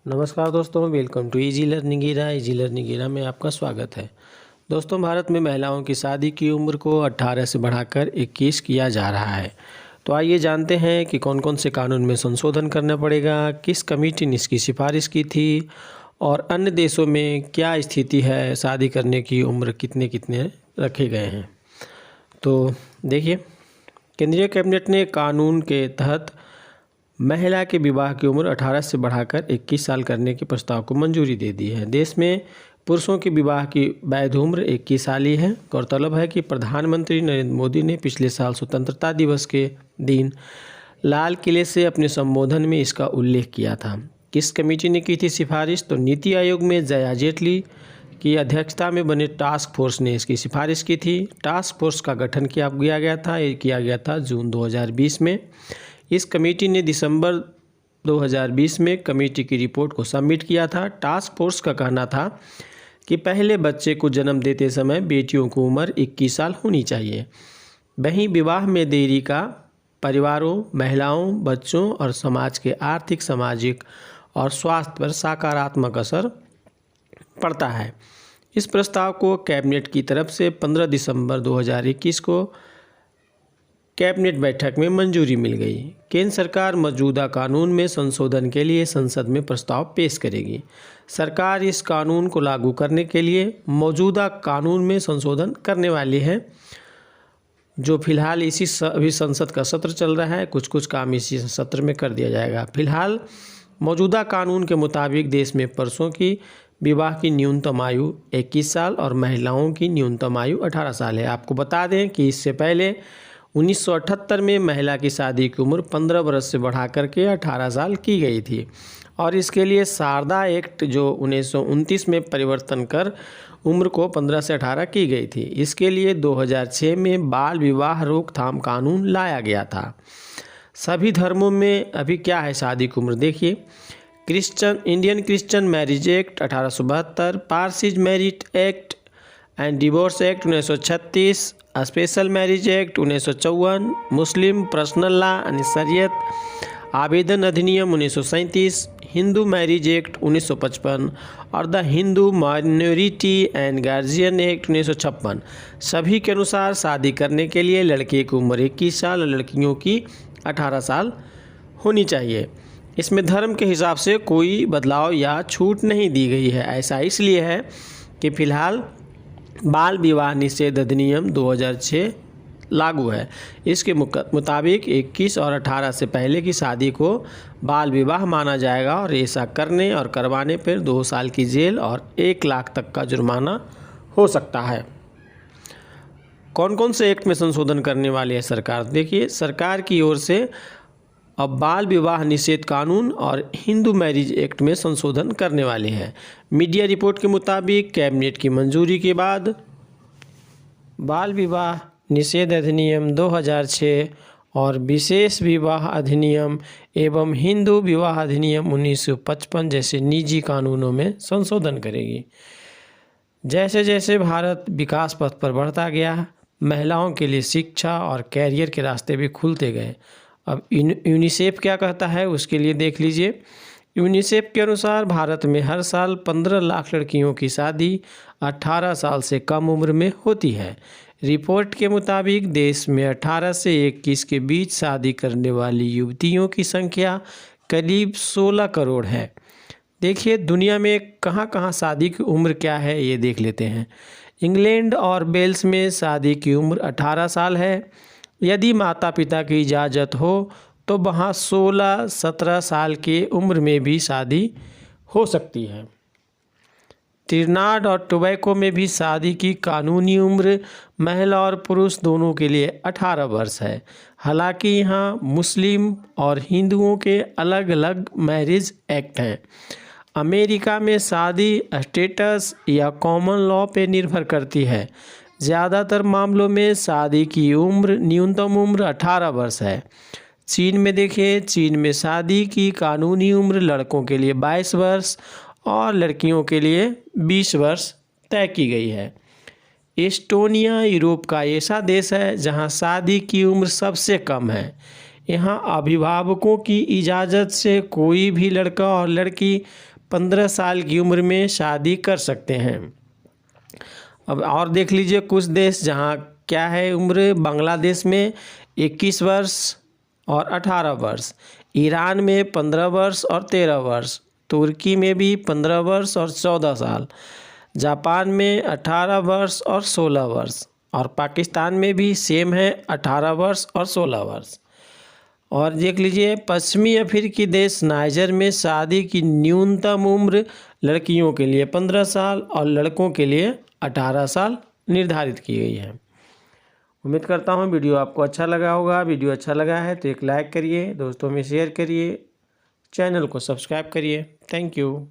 नमस्कार दोस्तों, welcome to easy learning era. Easy learning era में आपका स्वागत है। दोस्तों, भारत में महिलाओं की शादी की उम्र को 18 से बढ़ाकर 21 किया जा रहा है। तो आइए जानते हैं कि कौन कौन से कानून में संशोधन करना पड़ेगा, किस कमेटी ने इसकी सिफारिश की थी और अन्य देशों में क्या स्थिति है, शादी करने की उम्र कितने कितने रखे गए हैं। तो देखिए, केंद्रीय कैबिनेट ने कानून के तहत महिला के विवाह की उम्र 18 से बढ़ाकर 21 साल करने के प्रस्ताव को मंजूरी दे दी है। देश में पुरुषों की विवाह की वैध उम्र 21 साल ही है। गौरतलब है कि प्रधानमंत्री नरेंद्र मोदी ने पिछले साल स्वतंत्रता दिवस के दिन लाल किले से अपने संबोधन में इसका उल्लेख किया था। किस कमेटी ने की थी सिफारिश? तो नीति आयोग में जया जेटली की अध्यक्षता में बने टास्क फोर्स ने इसकी सिफारिश की थी। टास्क फोर्स का गठन किया गया था जून 2020 में। इस कमेटी ने दिसंबर 2020 में कमेटी की रिपोर्ट को सबमिट किया था। टास्क फोर्स का कहना था कि पहले बच्चे को जन्म देते समय बेटियों की उम्र 21 साल होनी चाहिए। वहीं विवाह में देरी का परिवारों, महिलाओं, बच्चों और समाज के आर्थिक, सामाजिक और स्वास्थ्य पर सकारात्मक असर पड़ता है। इस प्रस्ताव को कैबिनेट की तरफ से 15 दिसंबर 2021 को कैबिनेट बैठक में मंजूरी मिल गई। केंद्र सरकार मौजूदा कानून में संशोधन के लिए संसद में प्रस्ताव पेश करेगी। सरकार इस कानून को लागू करने के लिए मौजूदा कानून में संशोधन करने वाली है, जो फिलहाल अभी संसद का सत्र चल रहा है। कुछ काम इसी सत्र में कर दिया जाएगा। फिलहाल मौजूदा कानून के मुताबिक देश में पुरुषों की विवाह की न्यूनतम आयु 21 साल और महिलाओं की न्यूनतम आयु 18 साल है। आपको बता दें कि इससे पहले 1978 में महिला की शादी की उम्र 15 वर्ष से बढ़ा करके 18 साल की गई थी और इसके लिए शारदा एक्ट जो 1929 में परिवर्तन कर उम्र को 15 से 18 की गई थी। इसके लिए 2006 में बाल विवाह रोकथाम कानून लाया गया था। सभी धर्मों में अभी क्या है शादी की उम्र? देखिए, Indian Christian marriage act 1872, Parsis marriage act and divorce act 1936, special marriage act 1954, Muslim personal law यानी शरीयत आवेदन अधिनियम 1937, हिंदू मैरिज एक्ट 1955 और the Hindu minority and guardian act 1956। सभी के अनुसार शादी करने के लिए लड़के की उम्र 21 साल और लड़कियों की 18 साल होनी चाहिए। इसमें धर्म के हिसाब से कोई बदलाव या छूट नहीं दी गई है। ऐसा इसलिए है कि फिलहाल बाल विवाह निषेध अधिनियम 2006 लागू है। इसके मुताबिक 21 और 18 से पहले की शादी को बाल विवाह माना जाएगा और ऐसा करने और करवाने पर 2 साल की जेल और 1 लाख तक का जुर्माना हो सकता है। कौन कौन से एक्ट में संशोधन करने वाली है सरकार? देखिए, सरकार की ओर से अब बाल विवाह निषेध कानून और हिंदू मैरिज एक्ट में संशोधन करने वाली है। मीडिया रिपोर्ट के मुताबिक कैबिनेट की मंजूरी के बाद बाल विवाह निषेध अधिनियम 2006 और विशेष विवाह अधिनियम एवं हिंदू विवाह अधिनियम 1955 जैसे निजी कानूनों में संशोधन करेगी। जैसे जैसे भारत विकास पथ पर बढ़ता गया, महिलाओं के लिए शिक्षा और कैरियर के रास्ते भी खुलते गए। अब यूनिसेफ क्या कहता है उसके लिए देख लीजिए। यूनिसेफ के अनुसार भारत में हर साल 15 लाख लड़कियों की शादी 18 साल से कम उम्र में होती है। रिपोर्ट के मुताबिक देश में 18 से 21 के बीच शादी करने वाली युवतियों की संख्या करीब 16 करोड़ है। देखिए, दुनिया में कहाँ कहाँ शादी की उम्र क्या है ये देख लेते हैं। इंग्लैंड और वेल्स में शादी की उम्र 18 साल है। यदि माता पिता की इजाज़त हो तो वहाँ 16-17 साल की उम्र में भी शादी हो सकती है। त्रिनाड और टोबैको में भी शादी की कानूनी उम्र महिला और पुरुष दोनों के लिए 18 वर्ष है। हालांकि यहाँ मुस्लिम और हिंदुओं के अलग अलग मैरिज एक्ट हैं। अमेरिका में शादी स्टेटस या कॉमन लॉ पे निर्भर करती है। ज़्यादातर मामलों में शादी की उम्र न्यूनतम उम्र 18 वर्ष है। चीन में देखिए, चीन में शादी की कानूनी उम्र लड़कों के लिए 22 वर्ष और लड़कियों के लिए 20 वर्ष तय की गई है। एस्टोनिया यूरोप का ऐसा देश है जहां शादी की उम्र सबसे कम है। यहाँ अभिभावकों की इजाज़त से कोई भी लड़का और लड़की 15 साल की उम्र में शादी कर सकते हैं। अब और देख लीजिए कुछ देश जहाँ क्या है उम्र, बांग्लादेश में 21 वर्ष और 18 वर्ष, ईरान में 15 वर्ष और 13 वर्ष, तुर्की में भी 15 वर्ष और 14 साल, जापान में 18 वर्ष और 16 वर्ष, और पाकिस्तान में भी सेम है 18 वर्ष और 16 वर्ष। और देख लीजिए पश्चिमी अफ्रीकी देश नाइजर में शादी की न्यूनतम उम्र लड़कियों के लिए 15 साल और लड़कों के लिए 18 साल निर्धारित की गई है। उम्मीद करता हूँ वीडियो आपको अच्छा लगा होगा। वीडियो अच्छा लगा है तो एक लाइक करिए, दोस्तों में शेयर करिए, चैनल को सब्सक्राइब करिए। Thank you.